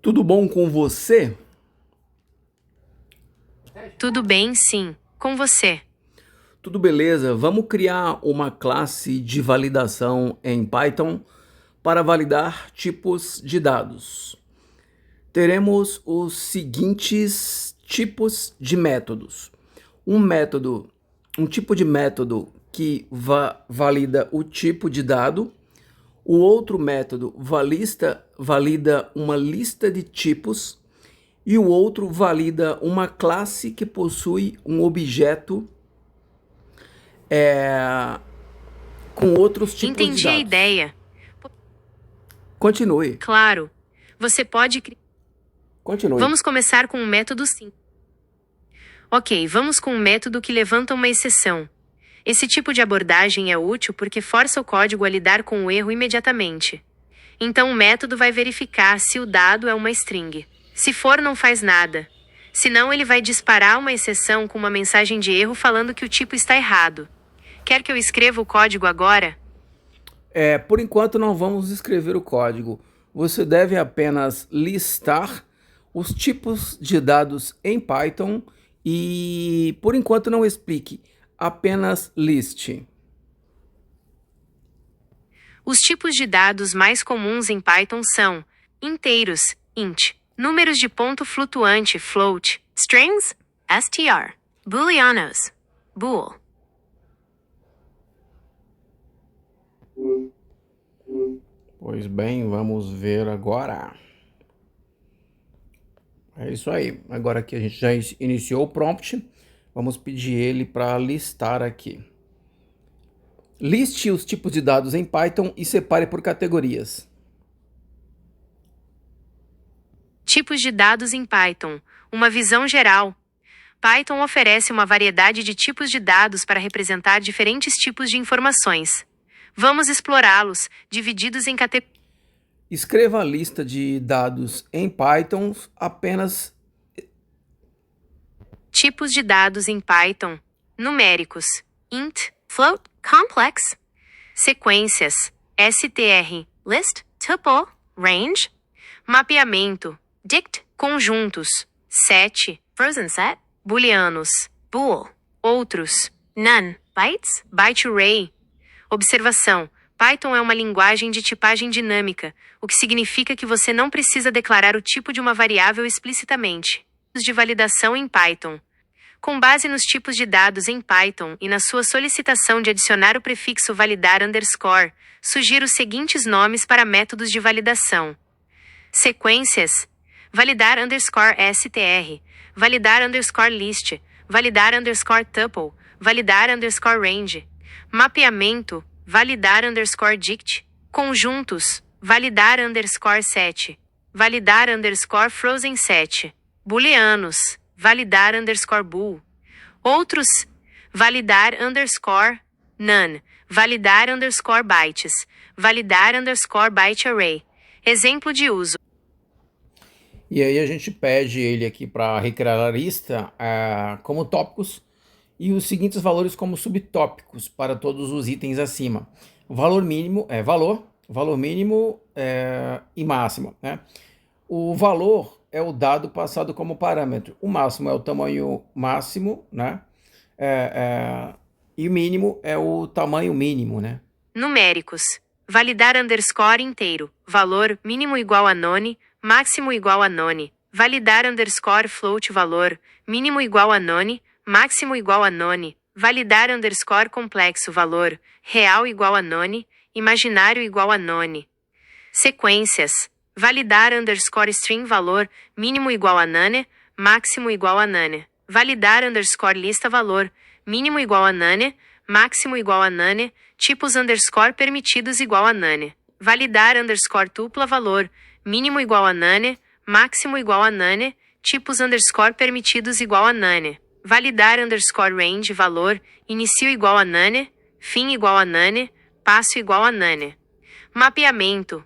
Tudo bom com você? Tudo bem, sim. Com você. Tudo beleza? Vamos criar uma classe de validação em Python para validar tipos de dados. Teremos os seguintes tipos de métodos. Um tipo de método que valida o tipo de dado. O outro método valida uma lista de tipos. E o outro valida uma classe que possui um objeto com outros tipos de Entendi a dados. ideia. Continue, Claro. Você pode. continue. Vamos começar com um método sim. Ok, vamos com um método que levanta uma exceção. Esse tipo de abordagem é útil porque força o código a lidar com o erro imediatamente. Então o método vai verificar se o dado é uma string. Se for, não faz nada. Senão, ele vai disparar uma exceção com uma mensagem de erro falando que o tipo está errado. Quer que eu escreva o código agora? Por enquanto não vamos escrever o código. Você deve apenas listar os tipos de dados em Python e, por enquanto, não explique. Apenas liste. Os tipos de dados mais comuns em Python são inteiros, int, números de ponto flutuante, float, strings, str, booleanos, bool. Pois bem, vamos ver agora. É isso aí. Agora que a gente já iniciou o prompt, vamos pedir ele para listar aqui. Liste os tipos de dados em Python e separe por categorias. Tipos de dados em Python. Uma visão geral. Python oferece uma variedade de tipos de dados para representar diferentes tipos de informações. Vamos explorá-los, divididos em categorias. Escreva a lista de dados em Python apenas. Tipos de dados em Python. Numéricos. Int, float, complex. Sequências. str, list, tuple, range. Mapeamento. Dict, conjuntos. Set, frozen set. Booleanos. Bool. Outros. None. Bytes, byte array. Observação. Python é uma linguagem de tipagem dinâmica, o que significa que você não precisa declarar o tipo de uma variável explicitamente. De validação em Python. Com base nos tipos de dados em Python e na sua solicitação de adicionar o prefixo validar underscore, sugiro os seguintes nomes para métodos de validação. Sequências. Validar underscore str. Validar underscore list. Validar underscore tuple. Validar underscore range. Mapeamento. Validar underscore dict. Conjuntos. Validar underscore set. Validar underscore frozen set. Booleanos. Validar underscore bool. Outros. Validar underscore none. Validar underscore bytes. Validar underscore byte array. Exemplo de uso. E aí a gente pede ele aqui para recriar a lista como tópicos e os seguintes valores como subtópicos para todos os itens acima. O valor mínimo é valor mínimo e máximo, né? O valor é o dado passado como parâmetro. O máximo é o tamanho máximo, né? E o mínimo é o tamanho mínimo, né? Numéricos. Validar underscore inteiro. Valor mínimo igual a none, máximo igual a none. Validar underscore float valor mínimo igual a none, máximo igual a none. Validar underscore complexo valor real igual a none, imaginário igual a none. Sequências. Validar underscore string valor mínimo igual a none, máximo igual a none. Validar underscore lista valor mínimo igual a none, máximo igual a none, tipos underscore permitidos igual a none. Validar underscore tupla valor mínimo igual a none, máximo igual a none, tipos underscore permitidos igual a none. Validar underscore range valor início igual a none, fim igual a none, passo igual a none. Mapeamento.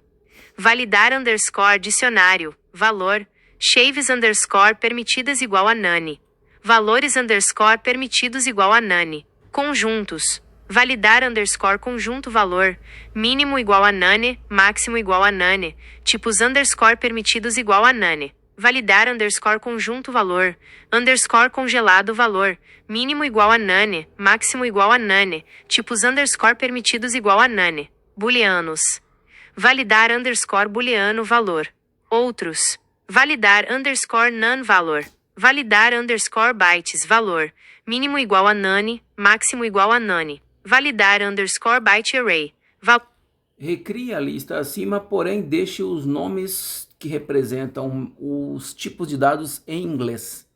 Validar underscore dicionário, valor, chaves underscore permitidas igual a none. Valores underscore permitidos igual a none. Conjuntos. Validar underscore conjunto valor, mínimo igual a none, máximo igual a none, tipos underscore permitidos igual a none. Validar underscore conjunto valor, underscore congelado valor, mínimo igual a none, máximo igual a none, tipos underscore permitidos igual a none. Booleanos. Validar underscore booleano valor. Outros. Validar underscore none valor. Validar underscore bytes valor, mínimo igual a none, máximo igual a none. Validar underscore byte array. Recrie a lista acima, porém deixe os nomes que representam os tipos de dados em inglês.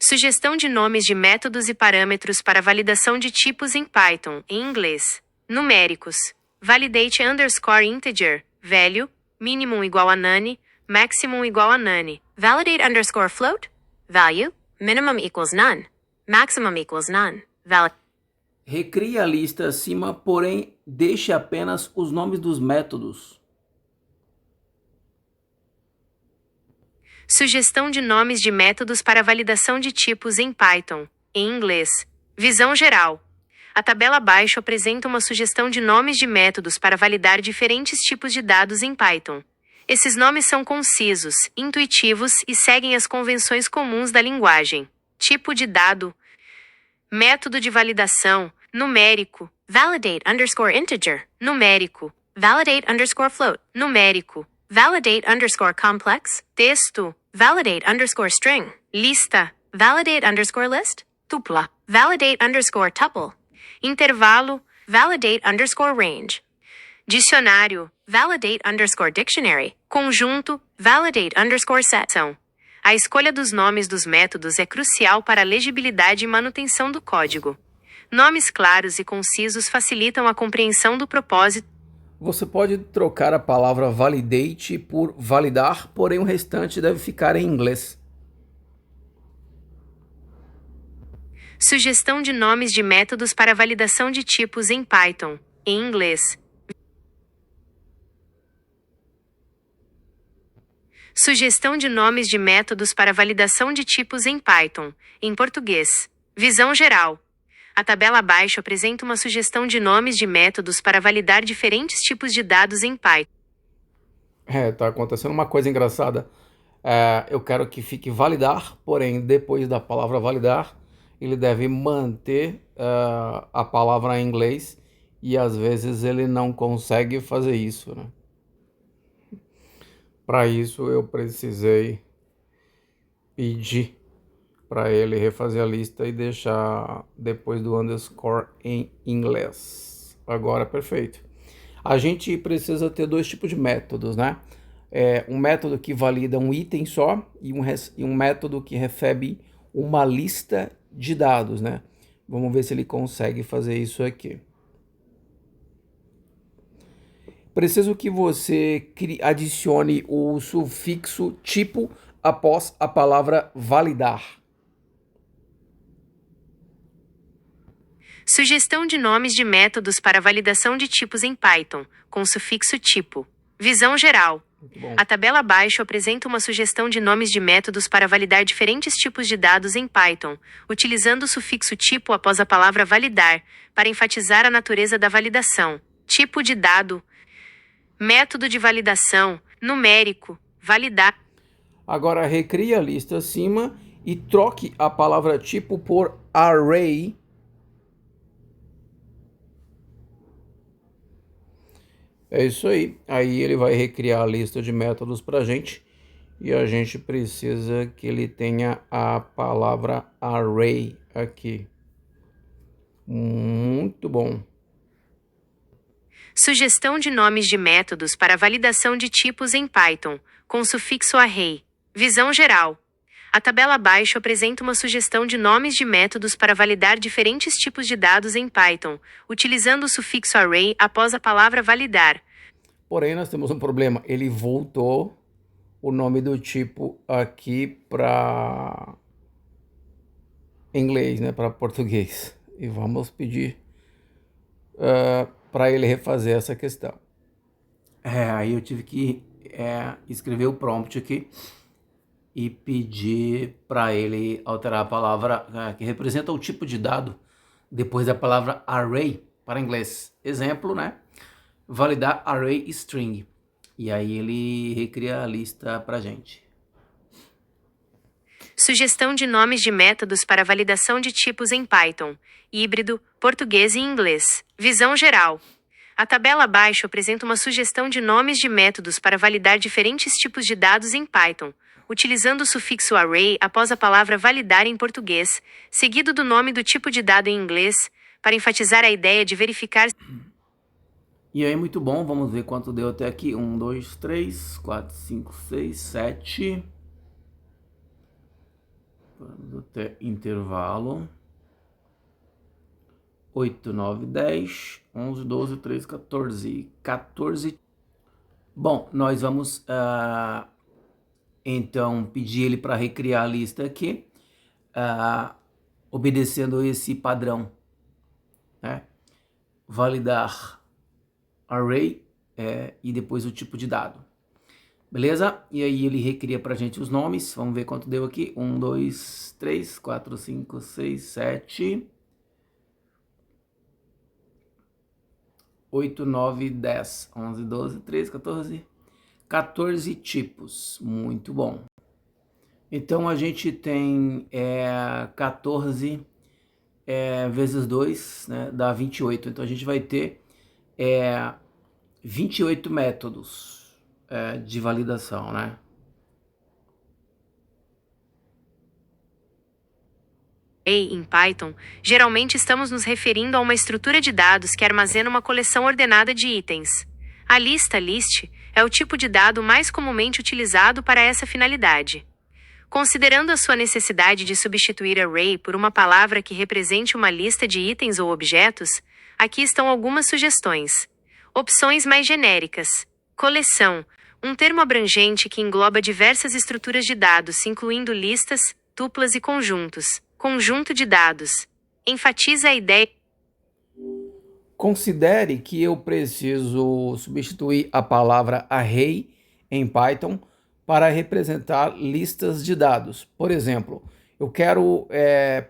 Sugestão de nomes de métodos e parâmetros para validação de tipos em Python, em inglês. Numéricos. Validate underscore integer, value, minimum igual a none, maximum igual a none. Validate underscore float, value, minimum equals none, maximum equals none. Recrie a lista acima, porém deixe apenas os nomes dos métodos. Sugestão de nomes de métodos para validação de tipos em Python, em inglês. Visão geral. A tabela abaixo apresenta uma sugestão de nomes de métodos para validar diferentes tipos de dados em Python. Esses nomes são concisos, intuitivos e seguem as convenções comuns da linguagem. Tipo de dado. Método de validação. Numérico. Validate underscore integer. Numérico. Validate underscore float. Numérico. Validate underscore complex. Texto. Validate underscore string. Lista. Validate underscore list. Tupla. Validate underscore tuple. Intervalo. Validate underscore range. Dicionário. Validate underscore dictionary. Conjunto. Validate underscore seção. A escolha dos nomes dos métodos é crucial para a legibilidade e manutenção do código. Nomes claros e concisos facilitam a compreensão do propósito. Você pode trocar a palavra validate por validar, porém o restante deve ficar em inglês. Sugestão de nomes de métodos para validação de tipos em Python, em inglês. Sugestão de nomes de métodos para validação de tipos em Python, em português. Visão geral. A tabela abaixo apresenta uma sugestão de nomes de métodos para validar diferentes tipos de dados em Python. Tá acontecendo uma coisa engraçada. Eu quero que fique validar, porém depois da palavra validar, ele deve manter a palavra em inglês e às vezes ele não consegue fazer isso, né? Para isso eu precisei pedir para ele refazer a lista e deixar depois do underscore em inglês. Agora, perfeito. A gente precisa ter dois tipos de métodos, né? Um método que valida um item só e um método que recebe uma lista de dados, né? Vamos ver se ele consegue fazer isso aqui. Preciso que você adicione o sufixo tipo após a palavra validar. Sugestão de nomes de métodos para validação de tipos em Python, com sufixo tipo. Visão geral. A tabela abaixo apresenta uma sugestão de nomes de métodos para validar diferentes tipos de dados em Python, utilizando o sufixo tipo após a palavra validar, para enfatizar a natureza da validação. Tipo de dado. Método de validação. Numérico. Validar. Agora recrie a lista acima e troque a palavra tipo por array. É isso aí. Aí ele vai recriar a lista de métodos para a gente. E a gente precisa que ele tenha a palavra array aqui. Muito bom. Sugestão de nomes de métodos para validação de tipos em Python, com sufixo array. Visão geral. A tabela abaixo apresenta uma sugestão de nomes de métodos para validar diferentes tipos de dados em Python, utilizando o sufixo array após a palavra validar. Porém, nós temos um problema. Ele voltou o nome do tipo aqui para inglês, né, para português. E vamos pedir para ele refazer essa questão. Aí eu tive que escrever o prompt aqui e pedir para ele alterar a palavra que representa o tipo de dado depois da palavra array para inglês. Exemplo, né? Validar array string. E aí ele recria a lista para gente. Sugestão de nomes de métodos para validação de tipos em Python. Híbrido, português e inglês. Visão geral. A tabela abaixo apresenta uma sugestão de nomes de métodos para validar diferentes tipos de dados em Python, utilizando o sufixo array após a palavra validar em português, seguido do nome do tipo de dado em inglês, para enfatizar a ideia de verificar. E aí, muito bom, vamos ver quanto deu até aqui. 1, 2, 3, 4, 5, 6, 7. Vamos até intervalo. 8, 9, 10, 11, 12, 13, 14. 14. Bom, nós vamos então pedir ele para recriar a lista aqui, obedecendo esse padrão, né? Validar array e depois o tipo de dado. Beleza? E aí ele recria pra gente os nomes. Vamos ver quanto deu aqui. 1, 2, 3, 4, 5, 6, 7, 8, 9, 10, 11, 12, 13, 14. 14 tipos. Muito bom. Então a gente tem 14 vezes 2, né, dá 28. Então a gente vai ter 28 métodos de validação, né? Em Python, geralmente estamos nos referindo a uma estrutura de dados que armazena uma coleção ordenada de itens. A lista list é o tipo de dado mais comumente utilizado para essa finalidade. Considerando a sua necessidade de substituir array por uma palavra que represente uma lista de itens ou objetos, aqui estão algumas sugestões. Opções mais genéricas. Coleção, um termo abrangente que engloba diversas estruturas de dados, incluindo listas, tuplas e conjuntos. Conjunto de dados. Enfatiza a ideia. Considere que eu preciso substituir a palavra array em Python para representar listas de dados. Por exemplo, eu quero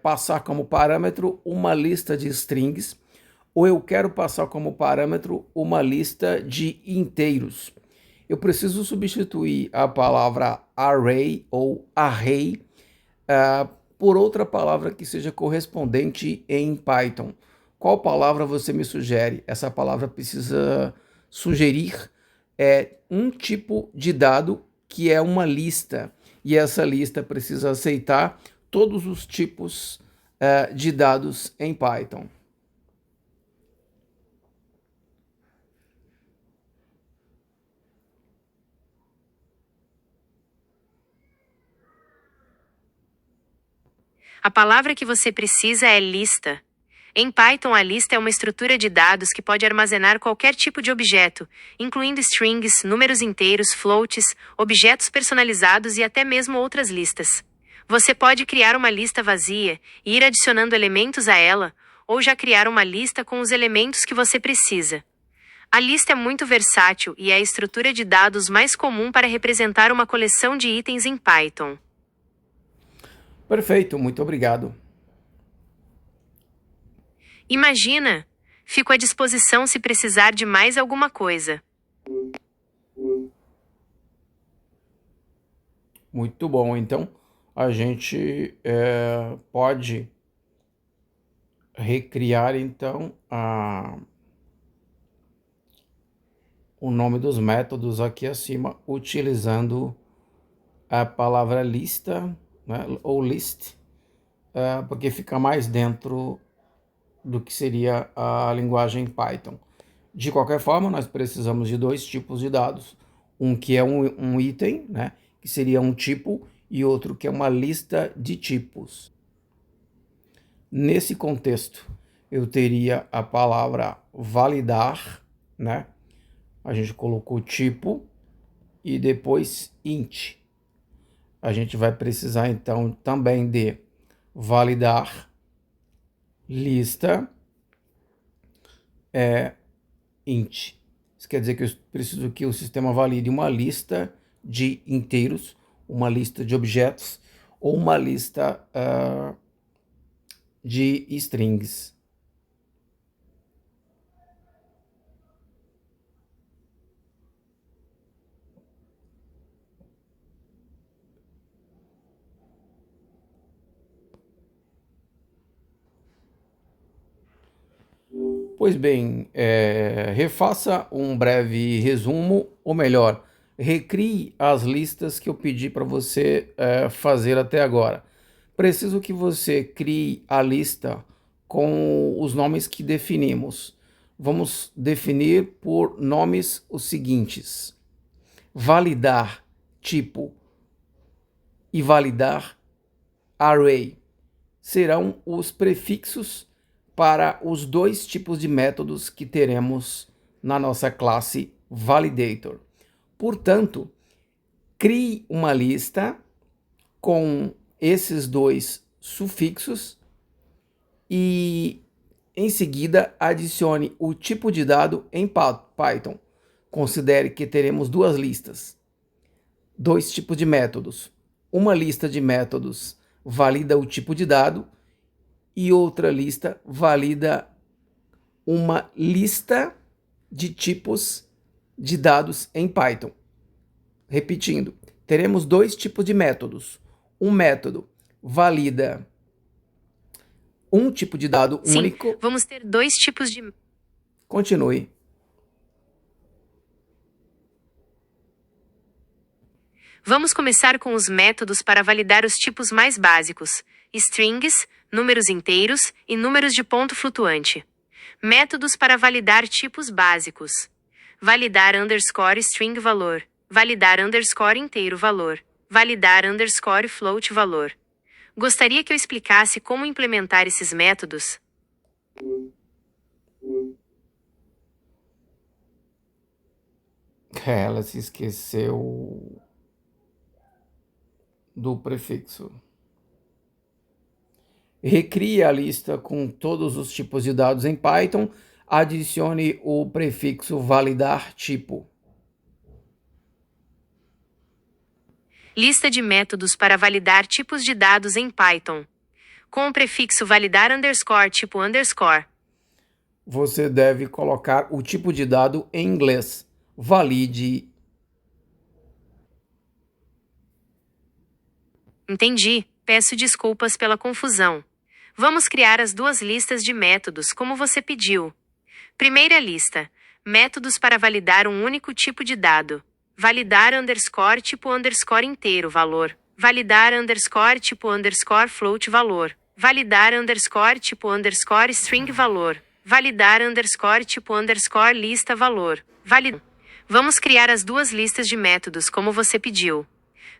passar como parâmetro uma lista de strings, ou eu quero passar como parâmetro uma lista de inteiros. Eu preciso substituir a palavra array ou array por outra palavra que seja correspondente em Python. Qual palavra você me sugere? Essa palavra precisa sugerir um tipo de dado que é uma lista, e essa lista precisa aceitar todos os tipos de dados em Python. A palavra que você precisa é lista. Em Python, a lista é uma estrutura de dados que pode armazenar qualquer tipo de objeto, incluindo strings, números inteiros, floats, objetos personalizados e até mesmo outras listas. Você pode criar uma lista vazia e ir adicionando elementos a ela, ou já criar uma lista com os elementos que você precisa. A lista é muito versátil e é a estrutura de dados mais comum para representar uma coleção de itens em Python. Perfeito, muito obrigado. Imagina! Fico à disposição se precisar de mais alguma coisa. Muito bom, então a gente pode recriar então o nome dos métodos aqui acima, utilizando a palavra lista, né, ou list, porque fica mais dentro do que seria a linguagem Python. De qualquer forma, nós precisamos de dois tipos de dados. Um que é um item, né, que seria um tipo, e outro que é uma lista de tipos. Nesse contexto, eu teria a palavra validar, né? A gente colocou tipo e depois int. A gente vai precisar então também de validar lista int. Isso quer dizer que eu preciso que o sistema valide uma lista de inteiros uma lista de objetos ou uma lista de strings. Pois bem, refaça um breve resumo, ou melhor, recrie as listas que eu pedi para você fazer até agora. Preciso que você crie a lista com os nomes que definimos. Vamos definir por nomes os seguintes: validar tipo e validar array serão os prefixos para os dois tipos de métodos que teremos na nossa classe validator. Portanto, crie uma lista com esses dois sufixos e em seguida adicione o tipo de dado em Python. Considere que teremos duas listas, dois tipos de métodos. Uma lista de métodos valida o tipo de dado e outra lista valida uma lista de tipos de dados em Python. Repetindo, teremos dois tipos de métodos. Um método valida um tipo de dado único. Vamos ter dois tipos de... Continue. Vamos começar com os métodos para validar os tipos mais básicos: strings, números inteiros e números de ponto flutuante. Métodos para validar tipos básicos: validar underscore string valor, validar underscore inteiro valor, validar underscore float valor. Gostaria que eu explicasse como implementar esses métodos? Ela se esqueceu do prefixo. Recrie a lista com todos os tipos de dados em Python. Adicione o prefixo validar tipo. Lista de métodos para validar tipos de dados em Python. Com o prefixo validar underscore tipo underscore. Você deve colocar o tipo de dado em inglês. Valide. Entendi. Peço desculpas pela confusão. Vamos criar as duas listas de métodos como você pediu. Primeira lista: métodos para validar um único tipo de dado. Validar underscore tipo underscore inteiro valor. Validar underscore tipo underscore float valor. Validar underscore tipo underscore string valor. Validar underscore tipo underscore lista valor. Vamos criar as duas listas de métodos como você pediu.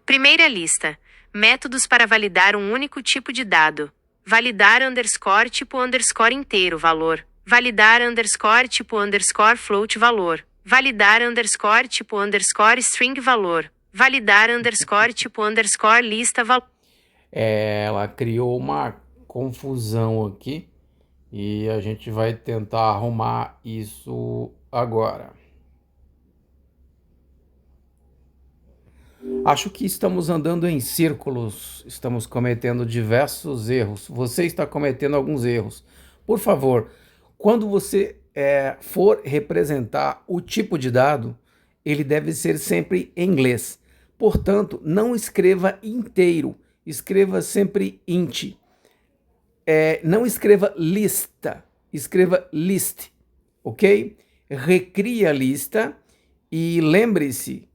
Primeira lista: métodos para validar um único tipo de dado. Validar underscore tipo underscore inteiro valor. Validar underscore tipo underscore float valor. Validar underscore tipo underscore string valor. Validar underscore tipo underscore lista valor. Ela criou uma confusão aqui e a gente vai tentar arrumar isso agora. Acho que estamos andando em círculos, estamos cometendo diversos erros. Você está cometendo alguns erros. Por favor, quando você for representar o tipo de dado, ele deve ser sempre em inglês. Portanto, não escreva inteiro, escreva sempre int. Não escreva lista, escreva list, ok? Recrie a lista e lembre-se,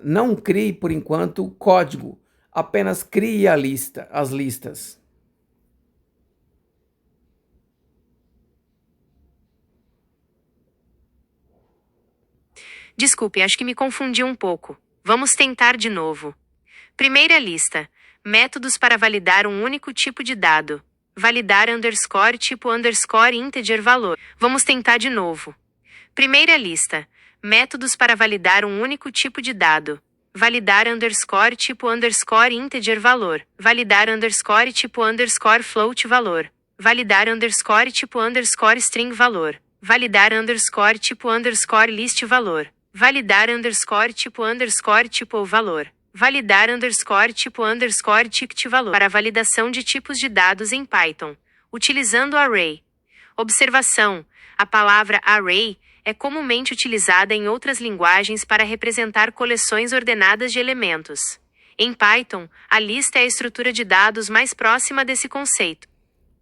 não crie por enquanto código, apenas crie a lista, as listas. Desculpe, acho que me confundi um pouco. Vamos tentar de novo. Primeira lista: métodos para validar um único tipo de dado. Validar underscore tipo underscore integer valor. Vamos tentar de novo. Primeira lista: métodos para validar um único tipo de dado. Validar underscore tipo underscore integer valor. Validar underscore tipo underscore float valor. Validar underscore tipo underscore string valor. Validar underscore tipo underscore list valor. Validar underscore tipo valor. validar underscore tipo underscore ticket valor para validação de tipos de dados em Python, utilizando array. Observação: a palavra array é comumente utilizada em outras linguagens para representar coleções ordenadas de elementos. Em Python, a lista é a estrutura de dados mais próxima desse conceito.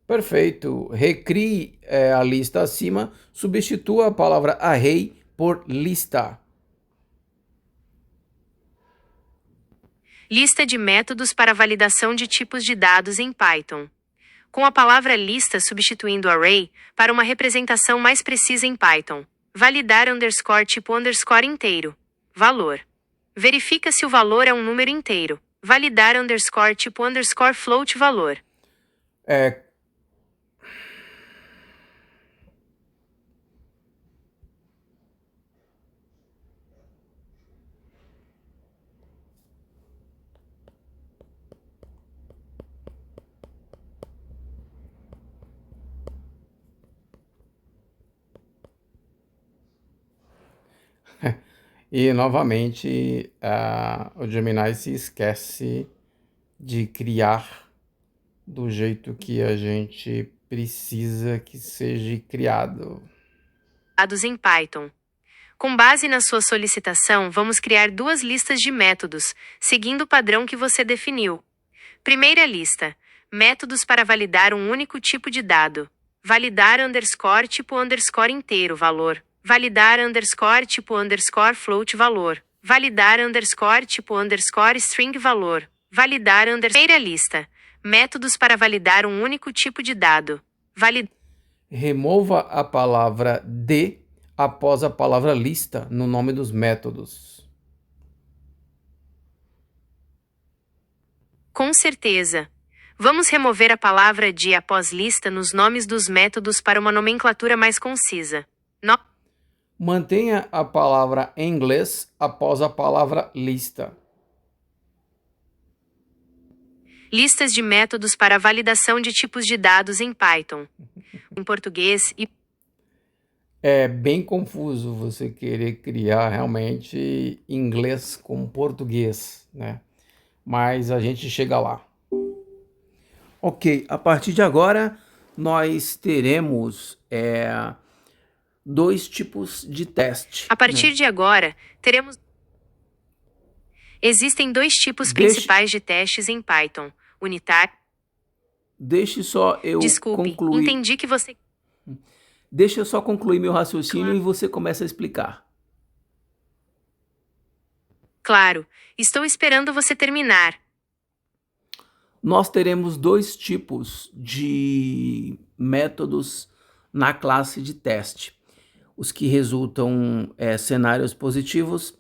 Perfeito. Recrie a lista acima, substitua a palavra array por lista. Lista de métodos para validação de tipos de dados em Python. Com a palavra lista substituindo array, para uma representação mais precisa em Python. Validar underscore tipo underscore inteiro. Valor. Verifica se o valor é um número inteiro. Validar underscore tipo underscore float valor. E novamente o Gemini se esquece de criar do jeito que a gente precisa que seja criado. Dados em Python. Com base na sua solicitação, vamos criar duas listas de métodos, seguindo o padrão que você definiu. Primeira lista: métodos para validar um único tipo de dado. Validar underscore tipo underscore inteiro valor. Validar underscore tipo underscore float valor. Validar underscore tipo underscore string valor. Validar Primeira lista: métodos para validar um único tipo de dado. Remova a palavra de após a palavra lista no nome dos métodos. Com certeza. Vamos remover a palavra de após lista nos nomes dos métodos para uma nomenclatura mais concisa. Mantenha a palavra em inglês após a palavra lista. Listas de métodos para validação de tipos de dados em Python. Em português e... É bem confuso você querer criar realmente inglês com português, né? Mas a gente chega lá. Ok, a partir de agora nós teremos dois tipos de teste. A partir de agora, teremos... Existem dois tipos principais de testes em Python. Unitário... Deixe só eu Desculpe, concluir. entendi que você... Deixa eu só concluir meu raciocínio e você começa a explicar. Claro, estou esperando você terminar. Nós teremos dois tipos de métodos na classe de teste. Os que resultam cenários positivos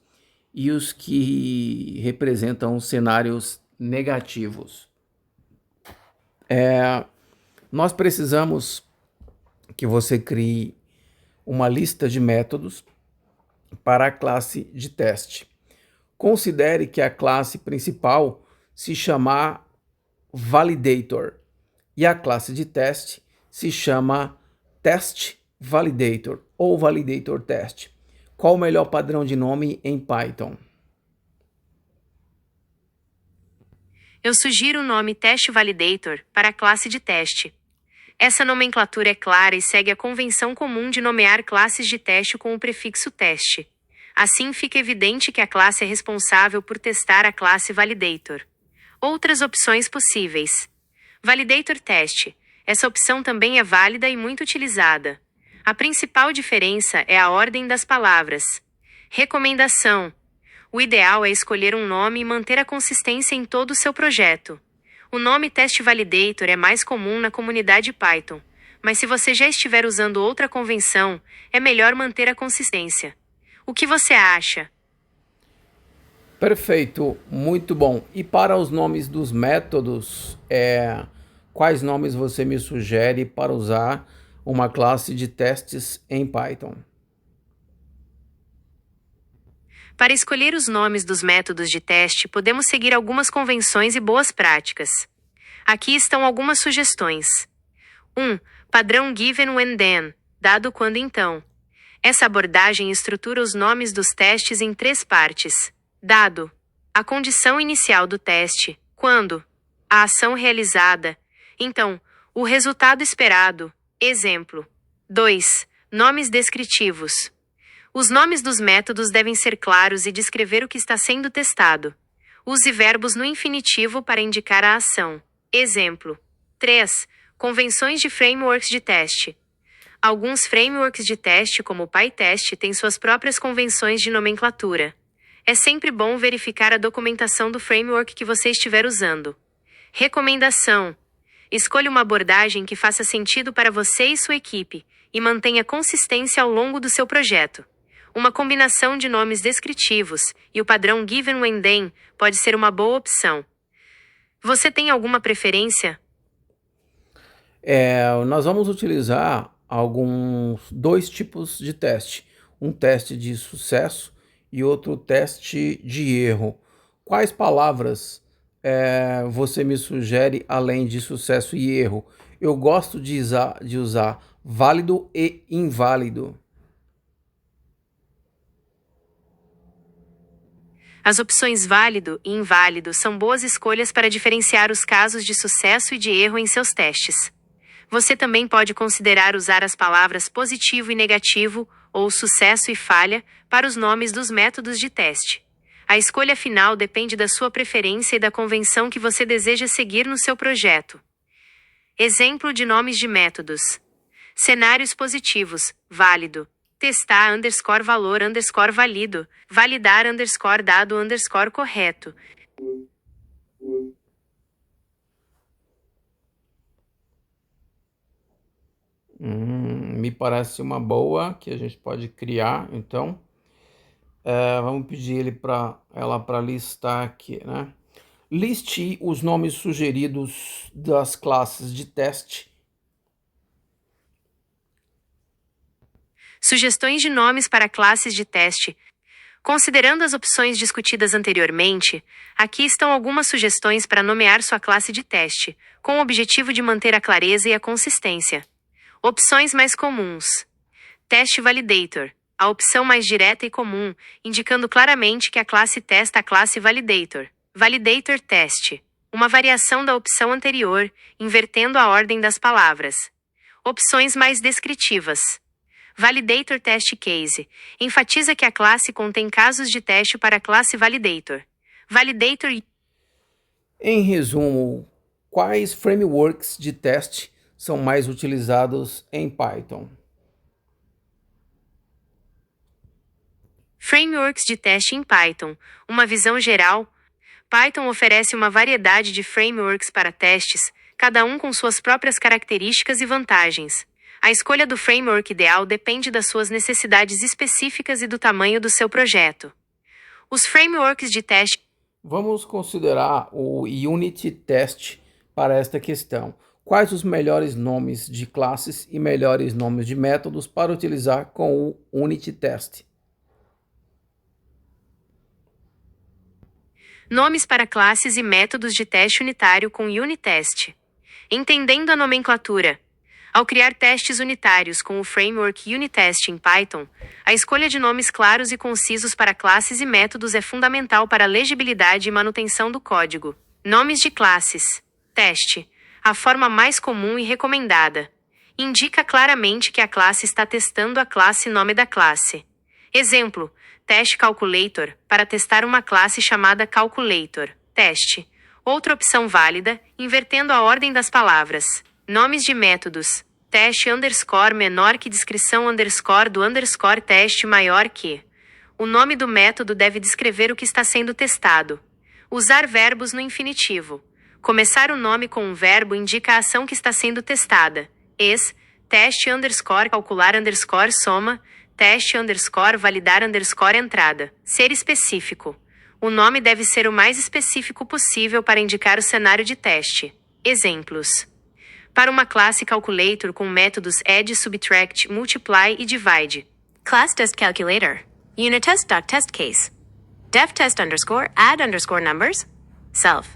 e os que representam cenários negativos. Nós precisamos que você crie uma lista de métodos para a classe de teste. Considere que a classe principal se chamar Validator e a classe de teste se chama Test Validator ou Validator Test. Qual o melhor padrão de nome em Python? Eu sugiro o nome Test Validator para a classe de teste. Essa nomenclatura é clara e segue a convenção comum de nomear classes de teste com o prefixo teste. Assim fica evidente que a classe é responsável por testar a classe Validator. Outras opções possíveis. Validator Test. Essa opção também é válida e muito utilizada. A principal diferença é a ordem das palavras. Recomendação: o ideal é escolher um nome e manter a consistência em todo o seu projeto. O nome Test Validator é mais comum na comunidade Python, mas se você já estiver usando outra convenção, é melhor manter a consistência. O que você acha? Perfeito, muito bom. E para os nomes dos métodos, quais nomes você me sugere para usar uma classe de testes em Python? Para escolher os nomes dos métodos de teste, podemos seguir algumas convenções e boas práticas. Aqui estão algumas sugestões. 1. Padrão Given When Then, dado quando então. Essa abordagem estrutura os nomes dos testes em 3 partes. Dado. a condição inicial do teste, quando a ação realizada, então, o resultado esperado. Exemplo. 2. Nomes descritivos. Os nomes dos métodos devem ser claros e descrever o que está sendo testado. Use verbos no infinitivo para indicar a ação. Exemplo. 3. Convenções de frameworks de teste. Alguns frameworks de teste, como o PyTest, têm suas próprias convenções de nomenclatura. É sempre bom verificar a documentação do framework que você estiver usando. Recomendação. Escolha uma abordagem que faça sentido para você e sua equipe, e mantenha consistência ao longo do seu projeto. Uma combinação de nomes descritivos e o padrão Given When Then pode ser uma boa opção. Você tem alguma preferência? Nós vamos utilizar dois tipos de teste. Um teste de sucesso e outro teste de erro. Quais palavras você me sugere além de sucesso e erro? Eu gosto de usar válido e inválido. As opções válido e inválido são boas escolhas para diferenciar os casos de sucesso e de erro em seus testes. Você também pode considerar usar as palavras positivo e negativo, ou sucesso e falha, para os nomes dos métodos de teste. A escolha final depende da sua preferência e da convenção que você deseja seguir no seu projeto. Exemplo de nomes de métodos. Cenários positivos, válido. Testar _valor _valido. Validar _dado _correto. Me parece uma boa que a gente pode criar, então. Vamos pedir ela para listar aqui, né? Liste os nomes sugeridos das classes de teste. Sugestões de nomes para classes de teste. Considerando as opções discutidas anteriormente, aqui estão algumas sugestões para nomear sua classe de teste, com o objetivo de manter a clareza e a consistência. Opções mais comuns. Teste Validator. A opção mais direta e comum, indicando claramente que a classe testa a classe Validator. Validator Test. Uma variação da opção anterior, invertendo a ordem das palavras. Opções mais descritivas. Validator Test Case. Enfatiza que a classe contém casos de teste para a classe Validator. Validator. Em resumo, quais frameworks de teste são mais utilizados em Python? Frameworks de teste em Python. Uma visão geral. Python oferece uma variedade de frameworks para testes, cada um com suas próprias características e vantagens. A escolha do framework ideal depende das suas necessidades específicas e do tamanho do seu projeto. Os frameworks de teste. Vamos considerar o Unit Test para esta questão. Quais os melhores nomes de classes e melhores nomes de métodos para utilizar com o Unit Test? Nomes para classes e métodos de teste unitário com Unitest. Entendendo a nomenclatura. Ao criar testes unitários com o framework Unitest em Python, a escolha de nomes claros e concisos para classes e métodos é fundamental para a legibilidade e manutenção do código. Nomes de classes. Teste. A forma mais comum e recomendada. Indica claramente que a classe está testando a classe nome da classe. Exemplo. Teste Calculator, para testar uma classe chamada Calculator. Teste. Outra opção válida, invertendo a ordem das palavras. Nomes de métodos. Teste _ menor que descrição _ do _ teste maior que. O nome do método deve descrever o que está sendo testado. Usar verbos no infinitivo. Começar o nome com um verbo indica a ação que está sendo testada. Teste _ calcular _ soma. Teste _ validar _ entrada. Ser específico. O nome deve ser o mais específico possível para indicar o cenário de teste. Exemplos. Para uma classe Calculator com métodos add, subtract, multiply e divide. Class test calculator. Unitest.testCase. Deftest _ add _ numbers. Self.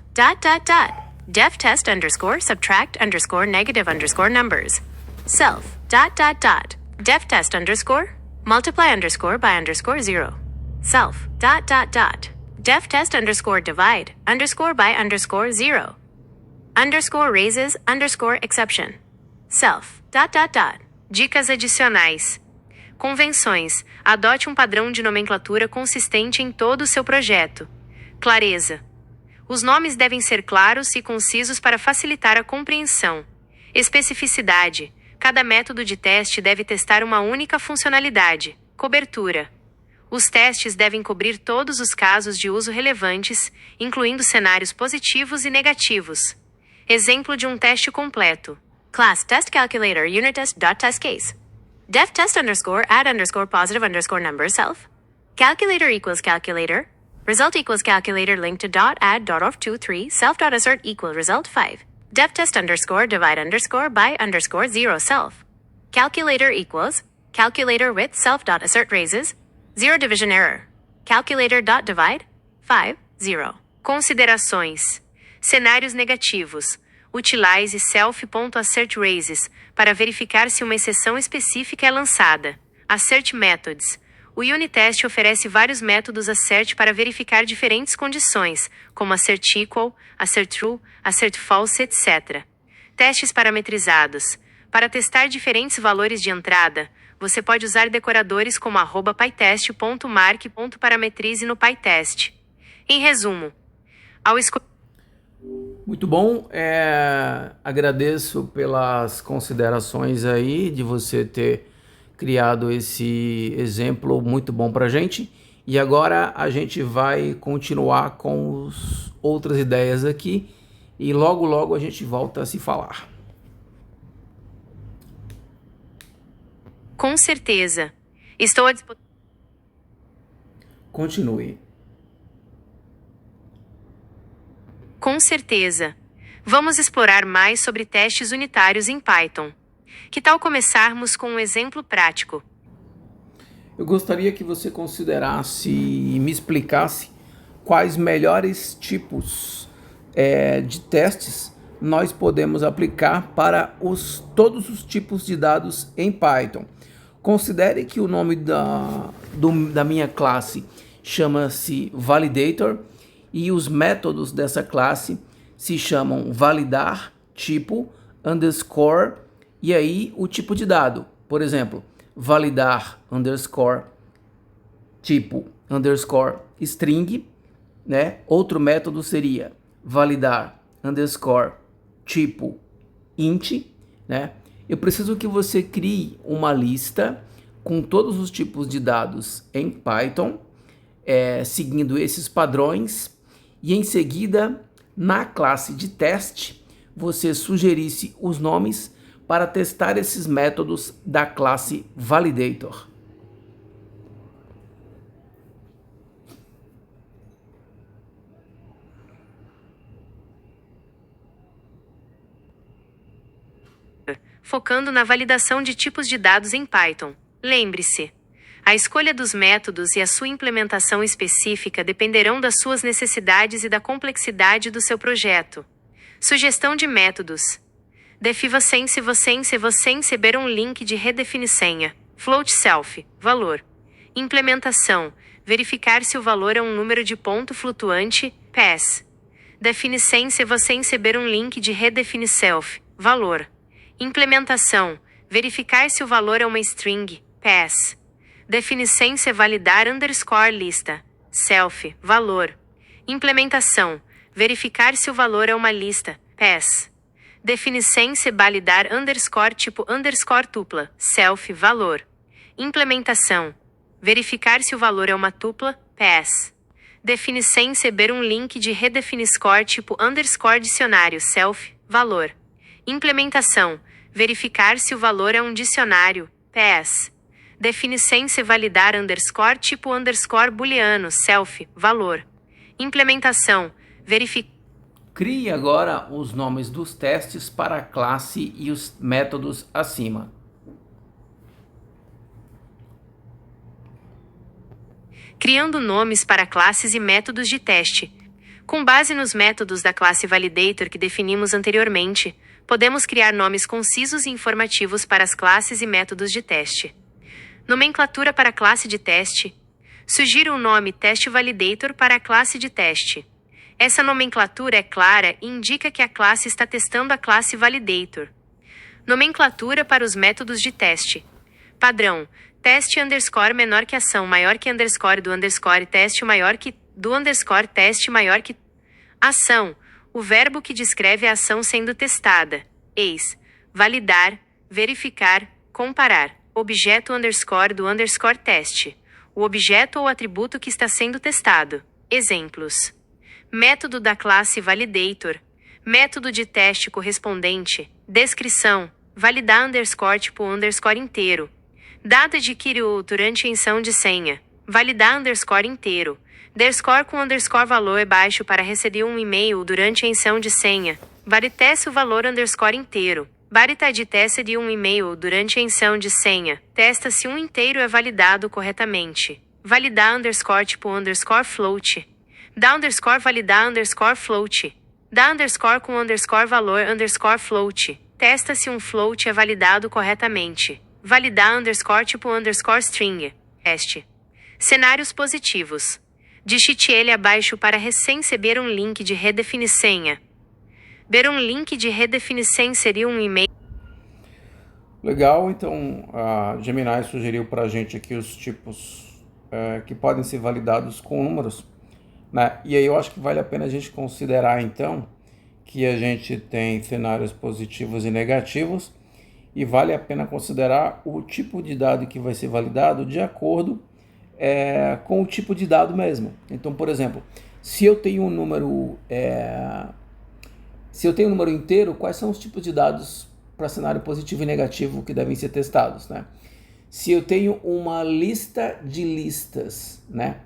Deftest _ subtract _ negative _ numbers. Self. Deftest _ multiply _ by _ 0. Self. Def test underscore divide underscore by underscore 0. Underscore raises underscore exception. Self. Dicas adicionais. Convenções. Adote um padrão de nomenclatura consistente em todo o seu projeto. Clareza. Os nomes devem ser claros e concisos para facilitar a compreensão. Especificidade. Cada método de teste deve testar uma única funcionalidade. Cobertura. Os testes devem cobrir todos os casos de uso relevantes, incluindo cenários positivos e negativos. Exemplo de um teste completo. Class test calculator unit test.test case. Def test underscore add underscore positive underscore number self. Calculator equals calculator. Result equals calculator linked to dot add dot of 2 3 self dot assert equal result 5. Def test underscore divide underscore by underscore 0 self. Calculator equals calculator with self dot assert raises 0 division error. Calculator dot divide 5 0. Considerações. Cenários negativos. Utilize self.assert raises para verificar se uma exceção específica é lançada. Assert methods. O Unitest oferece vários métodos assert para verificar diferentes condições, como assert equal, assert true, assert false, etc. Testes parametrizados. Para testar diferentes valores de entrada, você pode usar decoradores como @pytest.mark.parametrize no PyTest. Em resumo, ao escolher... Muito bom, agradeço pelas considerações aí, de você ter criado esse exemplo muito bom para a gente. E agora a gente vai continuar com outras ideias aqui e logo logo a gente volta a se falar. Com certeza. Estou à disposição. Continue. Com certeza. Vamos explorar mais sobre testes unitários em Python. Que tal começarmos com um exemplo prático? Eu gostaria que você considerasse e me explicasse quais melhores tipos de testes nós podemos aplicar para todos os tipos de dados em Python. Considere que o nome da minha classe chama-se validator e os métodos dessa classe se chamam validar, tipo, underscore, e aí o tipo de dado. Por exemplo, validar, underscore, tipo, underscore, string, né? Outro método seria validar, underscore, tipo, int, né? Eu preciso que você crie uma lista com todos os tipos de dados em Python, seguindo esses padrões, e em seguida, na classe de teste, você sugerisse os nomes para testar esses métodos da classe validator. Focando na validação de tipos de dados em Python. Lembre-se, a escolha dos métodos e a sua implementação específica dependerão das suas necessidades e da complexidade do seu projeto. Sugestão de métodos. Defiva sem se você receber um link de redefine senha. Float self, valor. Implementação. Verificar se o valor é um número de ponto flutuante, pass. Define sem se você receber um link de redefine self, valor. Implementação. Verificar se o valor é uma string, pass. Define sem se validar underscore lista, self, valor. Implementação. Verificar se o valor é uma lista, pass. Define sem se validar underscore tipo underscore tupla, self, valor. Implementação. Verificar se o valor é uma tupla, pass. Define sem receber um link de redefine score tipo underscore dicionário, self, valor. Implementação. Verificar se o valor é um dicionário, pass. Define sem se validar underscore tipo underscore booleano, self, valor. Implementação. Crie agora os nomes dos testes para a classe e os métodos acima. Criando nomes para classes e métodos de teste. Com base nos métodos da classe validator que definimos anteriormente, podemos criar nomes concisos e informativos para as classes e métodos de teste. Nomenclatura para a classe de teste. Sugiro o nome TestValidator para a classe de teste. Essa nomenclatura é clara e indica que a classe está testando a classe Validator. Nomenclatura para os métodos de teste. Padrão: teste underscore menor que ação maior que underscore do underscore teste maior que do underscore teste maior que ação, o verbo que descreve a ação sendo testada. Eis: validar, verificar, comparar. Objeto underscore do underscore teste. O objeto ou atributo que está sendo testado. Exemplos: método da classe Validator, método de teste correspondente, descrição, validar underscore tipo underscore inteiro, data adquiriu durante a emissão de senha, validar underscore inteiro, underscore com underscore valor baixo para receber um e-mail durante a emissão de senha, varitece o valor underscore inteiro, varita de teste de um e-mail durante a emissão de senha, testa se um inteiro é validado corretamente, validar underscore tipo underscore float, dá underscore validar underscore float, dá underscore com underscore valor underscore float, testa se um float é validado corretamente, validar underscore tipo underscore string, teste. Cenários positivos. Digite ele abaixo para receber um link de redefinir senha. Ver um link de redefinir senha seria um e-mail. Legal, então a Gemini sugeriu para a gente aqui os tipos que podem ser validados com números, né? E aí eu acho que vale a pena a gente considerar então que a gente tem cenários positivos e negativos, e vale a pena considerar o tipo de dado que vai ser validado de acordo com o tipo de dado mesmo. Então, por exemplo, se eu tenho um número inteiro, quais são os tipos de dados para cenário positivo e negativo que devem ser testados, né? Se eu tenho uma lista de listas, né?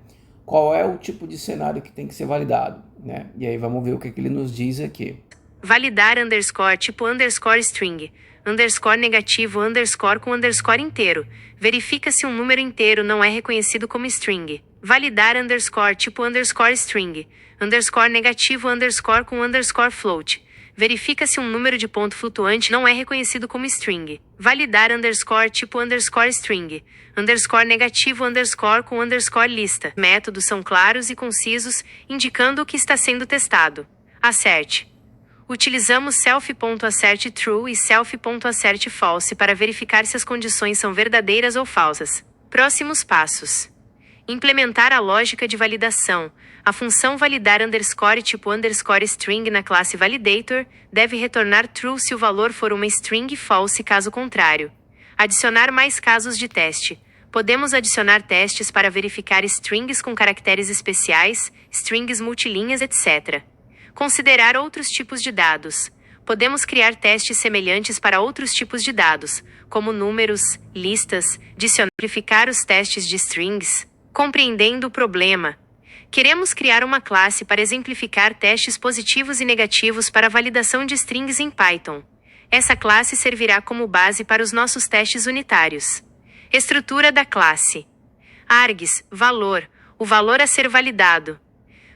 Qual é o tipo de cenário que tem que ser validado, né? E aí vamos ver o que ele nos diz aqui. Validar underscore tipo underscore string, underscore negativo underscore com underscore inteiro. Verifica se um número inteiro não é reconhecido como string. Validar underscore tipo underscore string, underscore negativo underscore com underscore float. Verifica se um número de ponto flutuante não é reconhecido como string. Validar underscore tipo underscore string, underscore negativo underscore com underscore lista. Métodos são claros e concisos, indicando o que está sendo testado. Acerte. Utilizamos self.assertTrue e self.assertFalse para verificar se as condições são verdadeiras ou falsas. Próximos passos. Implementar a lógica de validação. A função validar underscore tipo underscore string na classe Validator deve retornar true se o valor for uma string false caso contrário. Adicionar mais casos de teste. Podemos adicionar testes para verificar strings com caracteres especiais, strings multilinhas, etc. Considerar outros tipos de dados. Podemos criar testes semelhantes para outros tipos de dados, como números, listas, simplificar os testes de strings. Compreendendo o problema. Queremos criar uma classe para exemplificar testes positivos e negativos para validação de strings em Python. Essa classe servirá como base para os nossos testes unitários. Estrutura da classe. Args, valor, o valor a ser validado.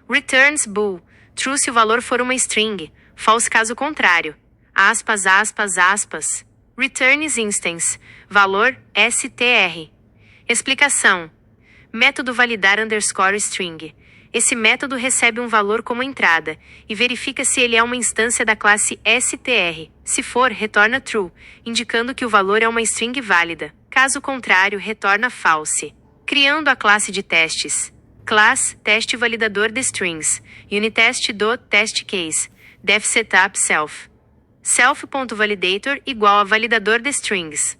Returns bool, true se o valor for uma string, false caso contrário. Aspas, aspas, aspas. Returns instance, valor, str. Explicação. Método validar underscore string. Esse método recebe um valor como entrada, e verifica se ele é uma instância da classe str. Se for, retorna true, indicando que o valor é uma string válida. Caso contrário, retorna false. Criando a classe de testes. Class, teste validador de strings. Unitest do test case. Def setup self. Self.validator igual a validador de strings.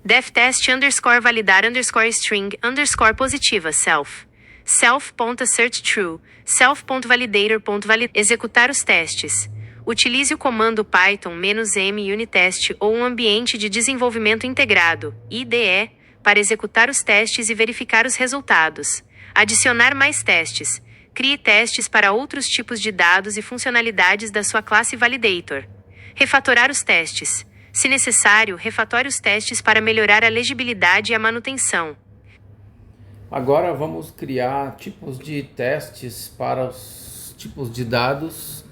Def test underscore validar underscore string underscore positiva self. Self.assertTrue, self.validator.validar. Executar os testes. Utilize o comando Python -m unitest ou um ambiente de desenvolvimento integrado, IDE, para executar os testes e verificar os resultados. Adicionar mais testes. Crie testes para outros tipos de dados e funcionalidades da sua classe Validator. Refatorar os testes. Se necessário, refatore os testes para melhorar a legibilidade e a manutenção. Agora vamos criar tipos de testes para os tipos de dados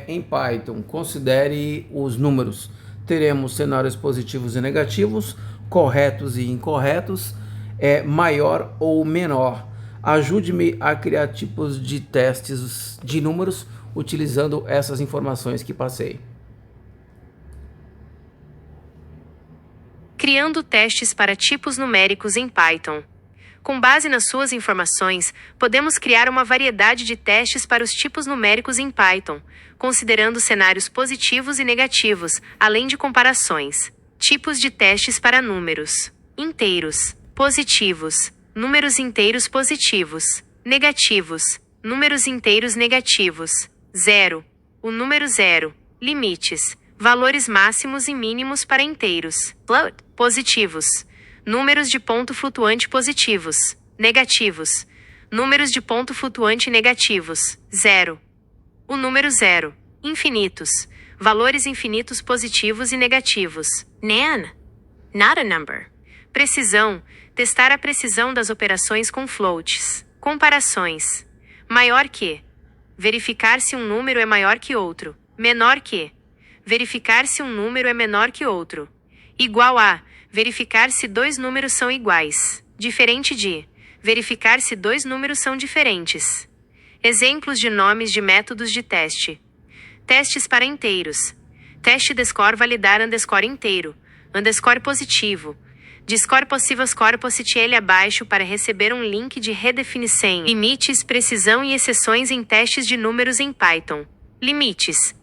em Python. Considere os números. Teremos cenários positivos e negativos, corretos e incorretos, maior ou menor. Ajude-me a criar tipos de testes de números utilizando essas informações que passei. Criando testes para tipos numéricos em Python. Com base nas suas informações, podemos criar uma variedade de testes para os tipos numéricos em Python, considerando cenários positivos e negativos, além de comparações. Tipos de testes para números: inteiros, positivos, números inteiros positivos, negativos, números inteiros negativos, zero, o número zero, limites, valores máximos e mínimos para inteiros, float, positivos, números de ponto flutuante positivos, negativos, números de ponto flutuante negativos, zero, o número zero, infinitos, valores infinitos positivos e negativos, nan, not a number. Precisão, testar a precisão das operações com floats. Comparações: maior que, verificar se um número é maior que outro, menor que, verificar se um número é menor que outro, igual a, verificar se dois números são iguais, diferente de, verificar se dois números são diferentes. Exemplos de nomes de métodos de teste: testes para inteiros, teste de score validar underscore inteiro, underscore positivo, de score possível score positivo abaixo para receber um link de redefinição. Limites, precisão e exceções em testes de números em Python. Limites: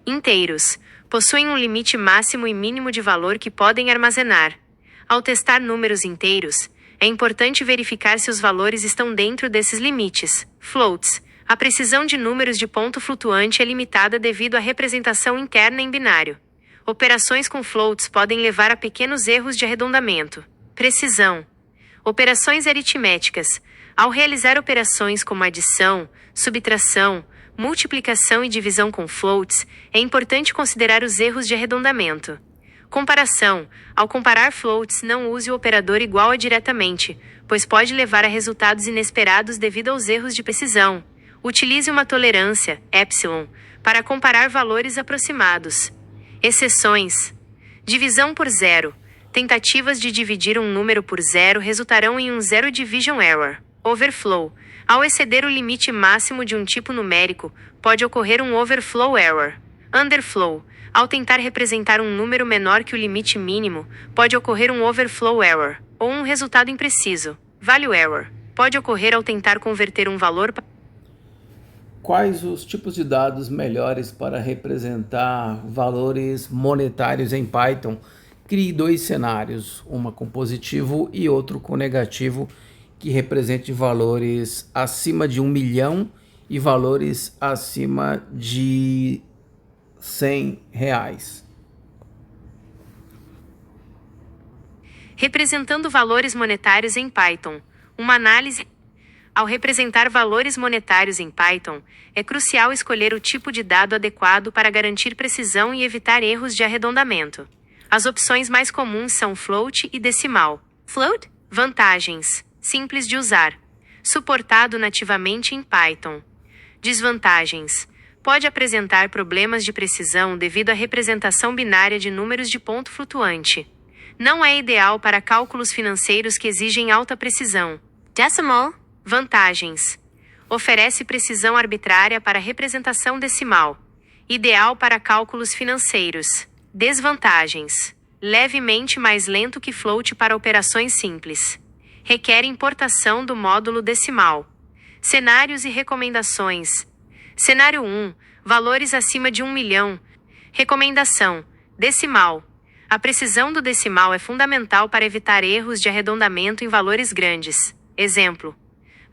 inteiros possuem um limite máximo e mínimo de valor que podem armazenar. Ao testar números inteiros, é importante verificar se os valores estão dentro desses limites. Floats: a precisão de números de ponto flutuante é limitada devido à representação interna em binário. Operações com floats podem levar a pequenos erros de arredondamento. Precisão: operações aritméticas. Ao realizar operações como adição, subtração, multiplicação e divisão com floats, é importante considerar os erros de arredondamento. Comparação: ao comparar floats, não use o operador igual a diretamente, pois pode levar a resultados inesperados devido aos erros de precisão. Utilize uma tolerância, epsilon, para comparar valores aproximados. Exceções: divisão por zero. Tentativas de dividir um número por zero resultarão em um zero division error. Overflow: ao exceder o limite máximo de um tipo numérico, pode ocorrer um overflow error. Underflow: ao tentar representar um número menor que o limite mínimo, pode ocorrer um overflow error, ou um resultado impreciso. Value error: pode ocorrer ao tentar converter um valor para... Quais os tipos de dados melhores para representar valores monetários em Python? Crie dois cenários, uma com positivo e outro com negativo, que represente valores acima de 1 milhão e valores acima de R$100. Representando valores monetários em Python. Uma análise. Ao representar valores monetários em Python, é crucial escolher o tipo de dado adequado para garantir precisão e evitar erros de arredondamento. As opções mais comuns são float e decimal. Float: vantagens: simples de usar. Suportado nativamente em Python. Desvantagens: pode apresentar problemas de precisão devido à representação binária de números de ponto flutuante. Não é ideal para cálculos financeiros que exigem alta precisão. Decimal: vantagens: oferece precisão arbitrária para representação decimal. Ideal para cálculos financeiros. Desvantagens: levemente mais lento que float para operações simples. Requer importação do módulo decimal. Cenários e recomendações. Cenário 1. Valores acima de 1 milhão. Recomendação: decimal. A precisão do decimal é fundamental para evitar erros de arredondamento em valores grandes. Exemplo: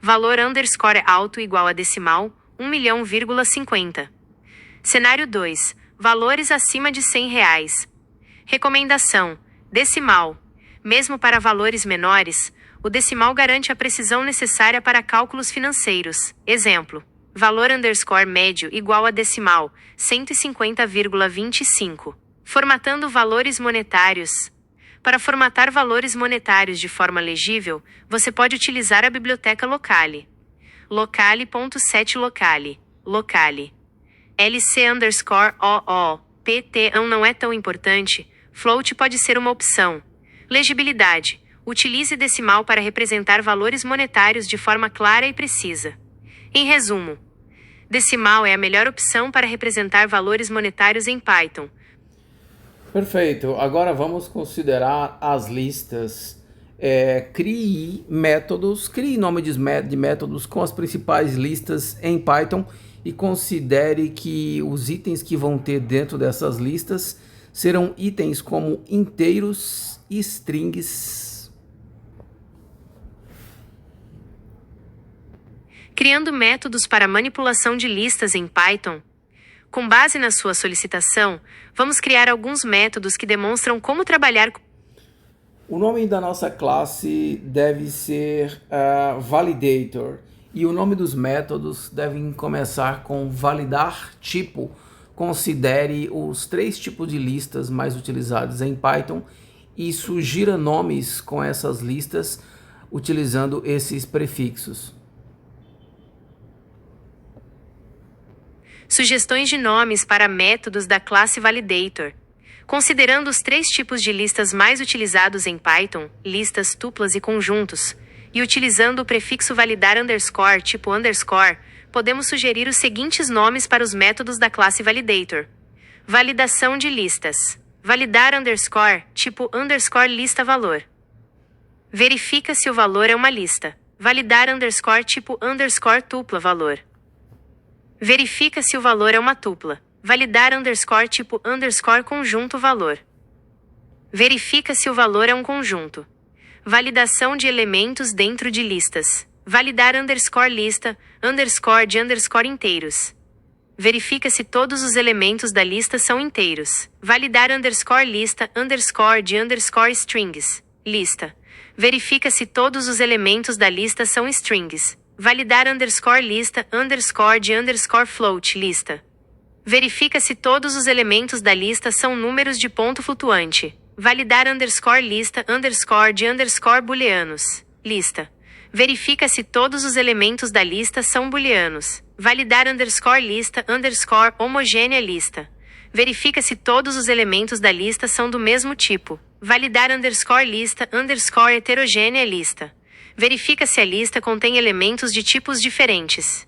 valor underscore alto igual a decimal, 1 milhão,50. Cenário 2. Valores acima de R$100. Recomendação: decimal. Mesmo para valores menores, o decimal garante a precisão necessária para cálculos financeiros. Exemplo: valor underscore médio igual a decimal, 150,25. Formatando valores monetários. Para formatar valores monetários de forma legível, você pode utilizar a biblioteca Locale. Locale.set Locale. Locale. LC_OO. PT não é tão importante. Float pode ser uma opção. Legibilidade. Utilize decimal para representar valores monetários de forma clara e precisa. Em resumo, decimal é a melhor opção para representar valores monetários em Python. Perfeito. Agora vamos considerar as listas. Crie métodos, crie nome de métodos com as principais listas em Python e considere que os itens que vão ter dentro dessas listas serão itens como inteiros e strings. Criando métodos para manipulação de listas em Python. Com base na sua solicitação, vamos criar alguns métodos que demonstram como trabalhar com... O nome da nossa classe deve ser validator e o nome dos métodos devem começar com validar tipo. Considere os 3 tipos de listas mais utilizados em Python e sugira nomes com essas listas utilizando esses prefixos. Sugestões de nomes para métodos da classe validator. Considerando os 3 tipos de listas mais utilizados em Python, listas, tuplas e conjuntos, e utilizando o prefixo validar underscore tipo underscore, podemos sugerir os seguintes nomes para os métodos da classe validator. Validação de listas. Validar underscore tipo underscore lista valor. Verifica se o valor é uma lista. Validar underscore tipo underscore tupla valor. Verifica se o valor é uma tupla. Validar underscore tipo underscore conjunto valor. Verifica se o valor é um conjunto. Validação de elementos dentro de listas. Validar underscore lista, underscore de underscore inteiros. Verifica se todos os elementos da lista são inteiros. Validar underscore lista, underscore de underscore strings. Lista. Verifica se todos os elementos da lista são strings. Validar underscore lista, underscore de underscore float lista. Verifica se todos os elementos da lista são números de ponto flutuante. Validar underscore lista, underscore de underscore booleanos. Lista. Verifica se todos os elementos da lista são booleanos. Validar underscore lista, underscore homogênea lista. Verifica se todos os elementos da lista são do mesmo tipo. Validar underscore lista, underscore heterogênea lista. Verifica se a lista contém elementos de tipos diferentes.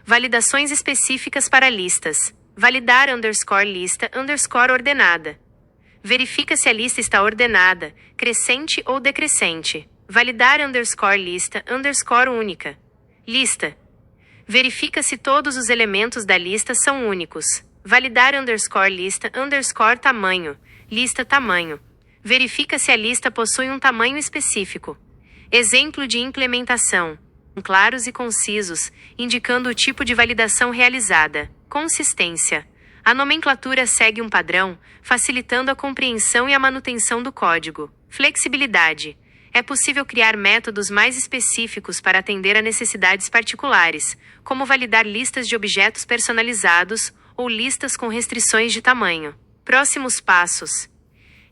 Validações específicas para listas. Validar underscore lista, underscore ordenada. Verifica se a lista está ordenada, crescente ou decrescente. Validar underscore lista, underscore única. Lista. Verifica se todos os elementos da lista são únicos. Validar underscore lista, underscore tamanho. Lista tamanho. Verifica se a lista possui um tamanho específico. Exemplo de implementação. Claros e concisos, indicando o tipo de validação realizada. Consistência. A nomenclatura segue um padrão, facilitando a compreensão e a manutenção do código. Flexibilidade. É possível criar métodos mais específicos para atender a necessidades particulares, como validar listas de objetos personalizados ou listas com restrições de tamanho. Próximos passos.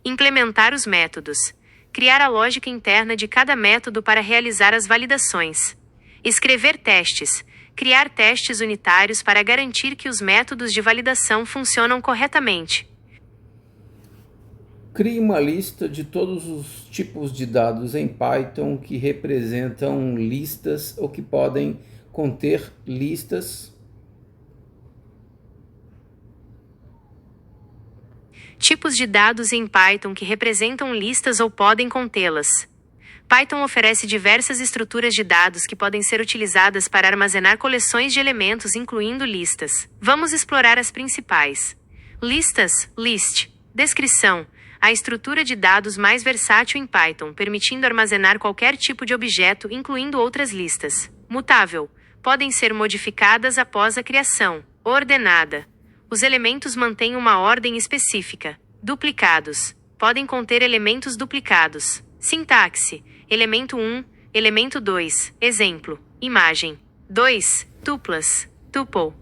Implementar os métodos. Criar a lógica interna de cada método para realizar as validações. Escrever testes. Criar testes unitários para garantir que os métodos de validação funcionam corretamente. Crie uma lista de todos os tipos de dados em Python que representam listas ou que podem conter listas. Tipos de dados em Python que representam listas ou podem contê-las. Python oferece diversas estruturas de dados que podem ser utilizadas para armazenar coleções de elementos, incluindo listas. Vamos explorar as principais. Listas, list. Descrição. A estrutura de dados mais versátil em Python, permitindo armazenar qualquer tipo de objeto, incluindo outras listas. Mutável. Podem ser modificadas após a criação. Ordenada. Os elementos mantêm uma ordem específica. Duplicados. Podem conter elementos duplicados. Sintaxe. Elemento 1, elemento 2. Exemplo. Imagem. 2. Tuplas. Tuple.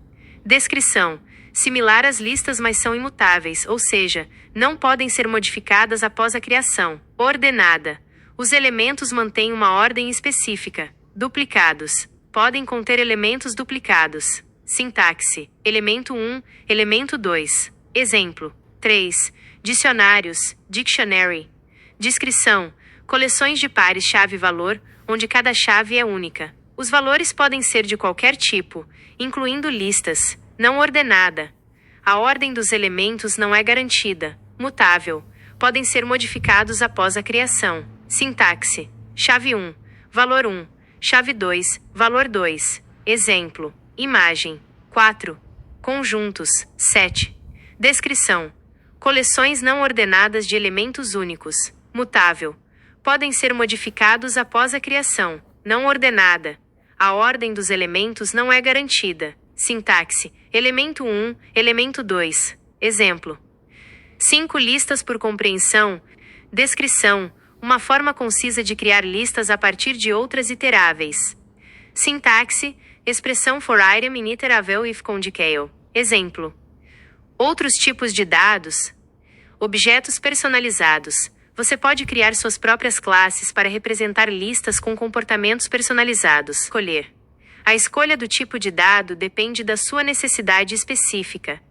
Descrição. Similar às listas, mas são imutáveis, ou seja, não podem ser modificadas após a criação. Ordenada. Os elementos mantêm uma ordem específica. Duplicados. Podem conter elementos duplicados. Sintaxe. Elemento 1, elemento 2. Exemplo. 3. Dicionários. Dictionary. Descrição. Coleções de pares chave-valor, onde cada chave é única. Os valores podem ser de qualquer tipo, incluindo listas, não ordenada. A ordem dos elementos não é garantida, mutável. Podem ser modificados após a criação. Sintaxe: chave 1, valor 1, chave 2, valor 2. Exemplo: imagem. 4. Conjuntos. 7. Descrição: coleções não ordenadas de elementos únicos, mutável. Podem ser modificados após a criação, não ordenada. A ordem dos elementos não é garantida. Sintaxe: elemento 1, elemento 2. Exemplo: 5 listas por compreensão. Descrição: uma forma concisa de criar listas a partir de outras iteráveis. Sintaxe: expressão for item initerável if com detail. Exemplo: outros tipos de dados. Objetos personalizados. Você pode criar suas próprias classes para representar listas com comportamentos personalizados. Escolher. A escolha do tipo de dado depende da sua necessidade específica.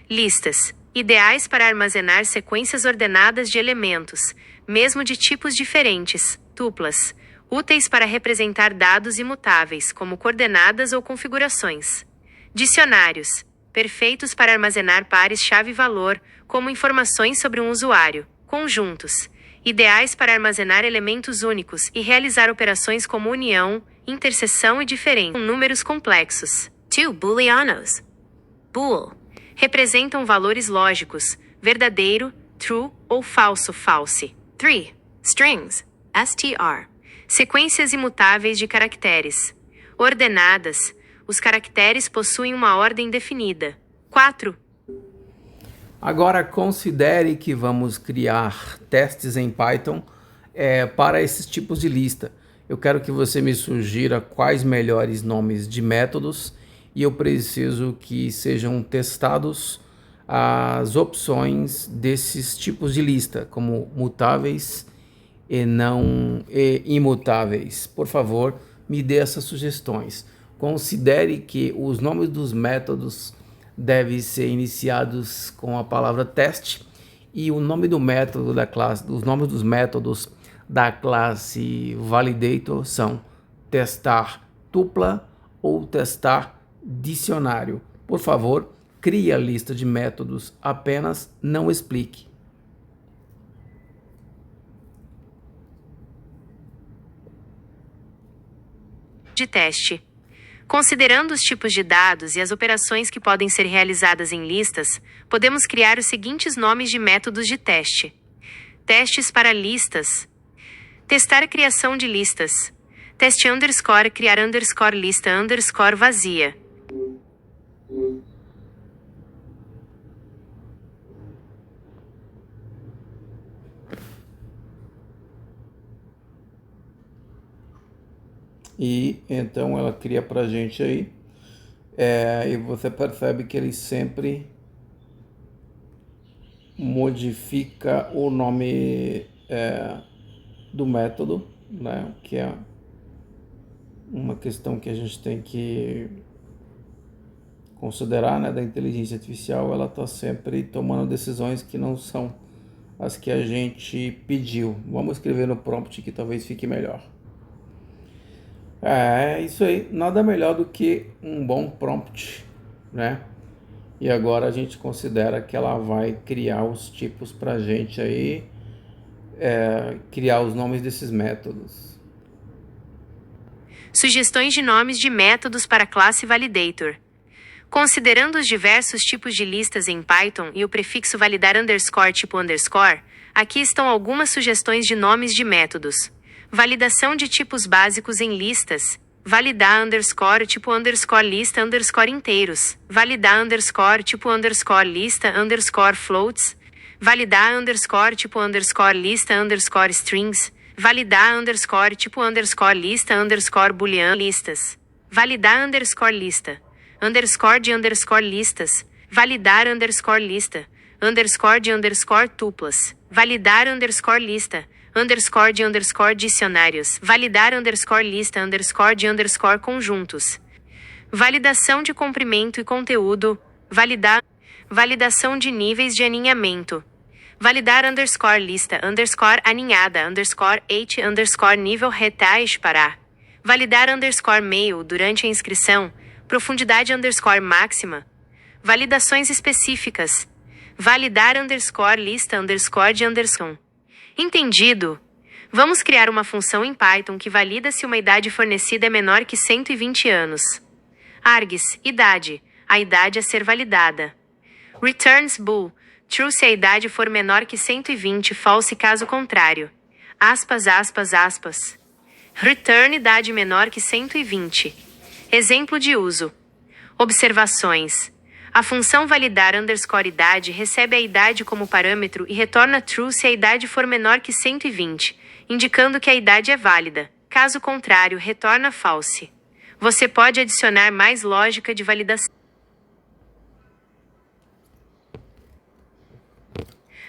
Listas. Ideais para armazenar sequências ordenadas de elementos, mesmo de tipos diferentes. Tuplas. Úteis para representar dados imutáveis, como coordenadas ou configurações. Dicionários. Perfeitos para armazenar pares chave-valor, como informações sobre um usuário. Conjuntos. Ideais para armazenar elementos únicos e realizar operações como união, interseção e diferença. Números complexos. 2 booleanos. Bool. Representam valores lógicos, verdadeiro, true ou falso, false. 3. Strings. str. Sequências imutáveis de caracteres. Ordenadas. Os caracteres possuem uma ordem definida. 4. Agora considere que vamos criar testes em Python para esses tipos de lista. Eu quero que você me sugira quais melhores nomes de métodos e eu preciso que sejam testados as opções desses tipos de lista, como mutáveis e não imutáveis. Por favor, me dê essas sugestões. Considere que os nomes dos métodos devem ser iniciados com a palavra teste e o nome do método da classe, os nomes dos métodos da classe validator são testar tupla ou testar dicionário. Por favor, crie a lista de métodos, apenas não explique. De teste. Considerando os tipos de dados e as operações que podem ser realizadas em listas, podemos criar os seguintes nomes de métodos de teste. Testes para listas. Testar a criação de listas. Teste underscore criar underscore lista underscore vazia. E então ela cria pra gente aí, e você percebe que ele sempre modifica o nome do método, né? Que é uma questão que a gente tem que considerar, né? Da inteligência artificial, ela está sempre tomando decisões que não são as que a gente pediu. Vamos escrever no prompt que talvez fique melhor. É isso aí, nada melhor do que um bom prompt, né? E agora a gente considera que ela vai criar os tipos pra gente aí, criar os nomes desses métodos. Sugestões de nomes de métodos para a classe validator. Considerando os diversos tipos de listas em Python e o prefixo validar underscore tipo underscore, aqui estão algumas sugestões de nomes de métodos. Validação de tipos básicos em listas. Validar underscore tipo underscore lista underscore inteiros. Validar underscore tipo underscore lista underscore floats. Validar underscore tipo underscore lista underscore strings. Validar underscore tipo underscore lista underscore boolean listas. Validar underscore lista. Underscore de underscore listas. Validar underscore lista. Underscore de underscore tuplas. Validar underscore lista. Underscore de underscore dicionários. Validar underscore lista underscore de underscore conjuntos. Validação de comprimento e conteúdo. Validação de níveis de alinhamento. Validar underscore lista underscore aninhada underscore h underscore nível retais para. Validar underscore mail durante a inscrição. Profundidade underscore máxima. Validações específicas. Validar underscore lista underscore de underscore. Entendido? Vamos criar uma função em Python que valida se uma idade fornecida é menor que 120 anos. Args, idade. A idade a ser validada. Returns bool. True se a idade for menor que 120, false caso contrário. Aspas, aspas, aspas. Return idade menor que 120. Exemplo de uso. Observações. A função validar underscore idade recebe a idade como parâmetro e retorna true se a idade for menor que 120, indicando que a idade é válida. Caso contrário, retorna false. Você pode adicionar mais lógica de validação.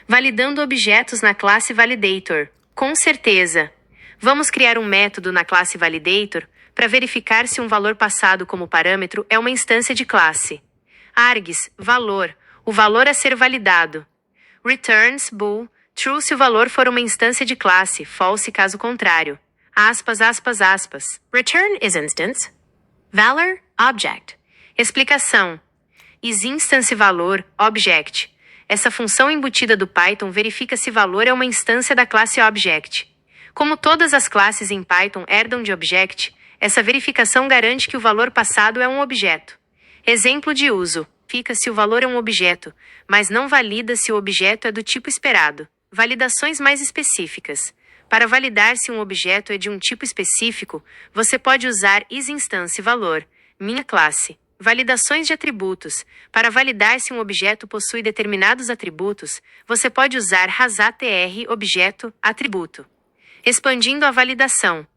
Validando objetos na classe Validator. Com certeza. Vamos criar um método na classe Validator para verificar se um valor passado como parâmetro é uma instância de classe. Args, valor. O valor a ser validado. Returns, bool. True se o valor for uma instância de classe, false caso contrário. Aspas, aspas, aspas. Return is instance. Valor, object. Explicação. Is instance valor, object. Essa função embutida do Python verifica se valor é uma instância da classe object. Como todas as classes em Python herdam de object, essa verificação garante que o valor passado é um objeto. Exemplo de uso. Verifica se o valor é um objeto, mas não valida se o objeto é do tipo esperado. Validações mais específicas. Para validar se um objeto é de um tipo específico, você pode usar isInstance-valor, minha classe. Validações de atributos. Para validar se um objeto possui determinados atributos, você pode usar razatr objeto atributo. Expandindo a validação.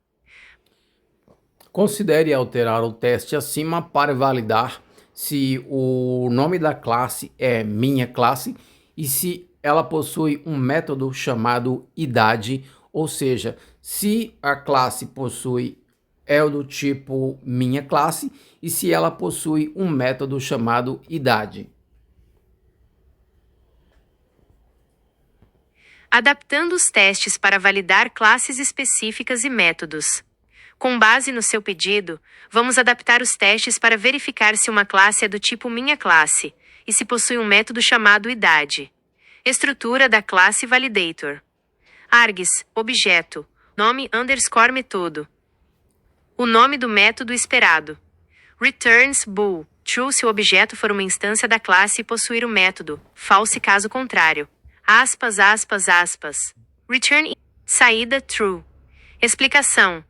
Considere alterar o teste acima para validar se o nome da classe é minha classe e se ela possui um método chamado idade, ou seja, se a classe é do tipo minha classe e se ela possui um método chamado idade. Adaptando os testes para validar classes específicas e métodos. Com base no seu pedido, vamos adaptar os testes para verificar se uma classe é do tipo minha classe e se possui um método chamado idade. Estrutura da classe Validator. Args, objeto, nome underscore metodo. O nome do método esperado. Returns bool, true se o objeto for uma instância da classe e possuir o método, false caso contrário. Aspas, aspas, aspas. Return saída true. Explicação.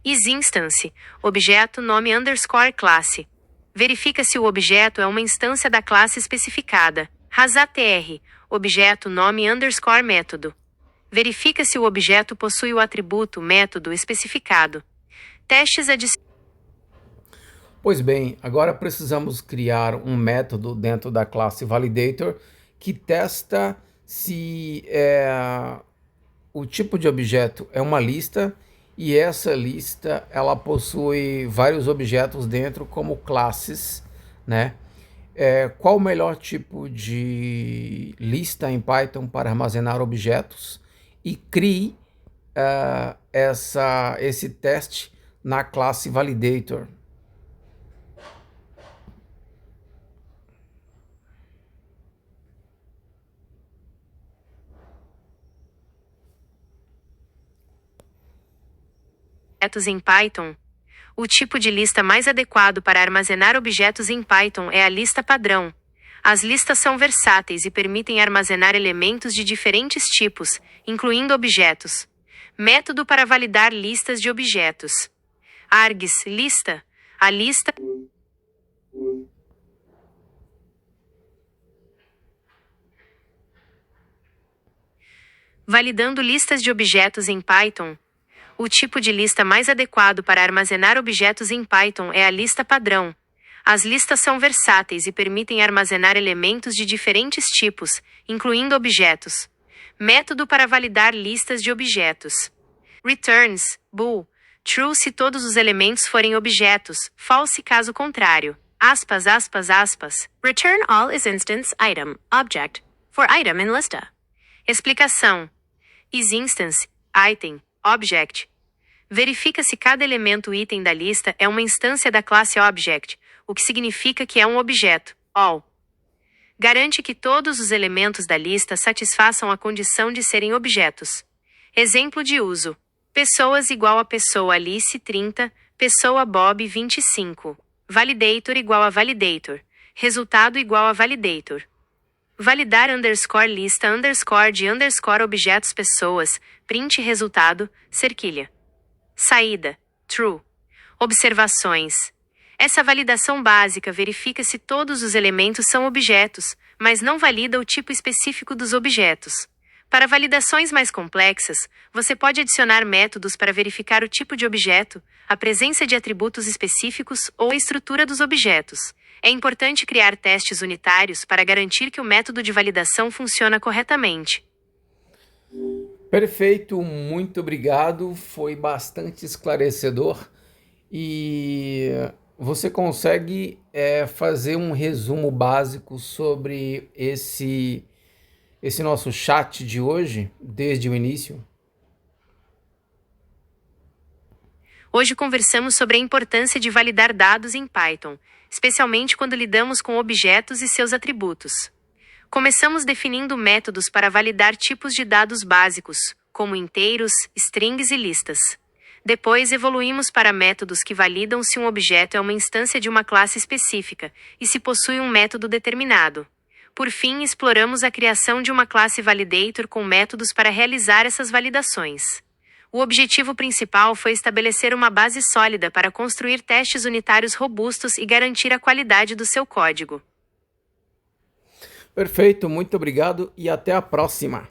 IsInstance, objeto nome underscore classe. Verifica se o objeto é uma instância da classe especificada. razatr, objeto nome underscore método. Verifica se o objeto possui o atributo método especificado. Testes adicionais. Pois bem, agora precisamos criar um método dentro da classe Validator que testa se o tipo de objeto é uma lista e essa lista ela possui vários objetos dentro como classes, né? Qual o melhor tipo de lista em Python para armazenar objetos? E crie esse teste na classe Validator. Objetos em Python. O tipo de lista mais adequado para armazenar objetos em Python é a lista padrão. As listas são versáteis e permitem armazenar elementos de diferentes tipos, incluindo objetos. Método para validar listas de objetos. Args, lista. A lista validando listas de objetos em Python. O tipo de lista mais adequado para armazenar objetos em Python é a lista padrão. As listas são versáteis e permitem armazenar elementos de diferentes tipos, incluindo objetos. Método para validar listas de objetos. Returns, bool, true se todos os elementos forem objetos, false caso contrário. Aspas, aspas, aspas. Return all is instance item, object, for item in lista. Explicação. Is-instance, item, object. Verifica se cada elemento item da lista é uma instância da classe object, o que significa que é um objeto, all. Garante que todos os elementos da lista satisfaçam a condição de serem objetos. Exemplo de uso. Pessoas igual a pessoa Alice 30, pessoa Bob 25. Validator igual a validator. Resultado igual a validator. Validar underscore lista underscore de underscore objetos pessoas, print resultado, cerquilha. Saída, true. Observações. Essa validação básica verifica se todos os elementos são objetos, mas não valida o tipo específico dos objetos. Para validações mais complexas, você pode adicionar métodos para verificar o tipo de objeto, a presença de atributos específicos ou a estrutura dos objetos. É importante criar testes unitários para garantir que o método de validação funciona corretamente. Perfeito, muito obrigado. Foi bastante esclarecedor. E você consegue fazer um resumo básico sobre esse nosso chat de hoje, desde o início? Hoje conversamos sobre a importância de validar dados em Python, especialmente quando lidamos com objetos e seus atributos. Começamos definindo métodos para validar tipos de dados básicos, como inteiros, strings e listas. Depois evoluímos para métodos que validam se um objeto é uma instância de uma classe específica e se possui um método determinado. Por fim, exploramos a criação de uma classe validator com métodos para realizar essas validações. O objetivo principal foi estabelecer uma base sólida para construir testes unitários robustos e garantir a qualidade do seu código. Perfeito, muito obrigado e até a próxima!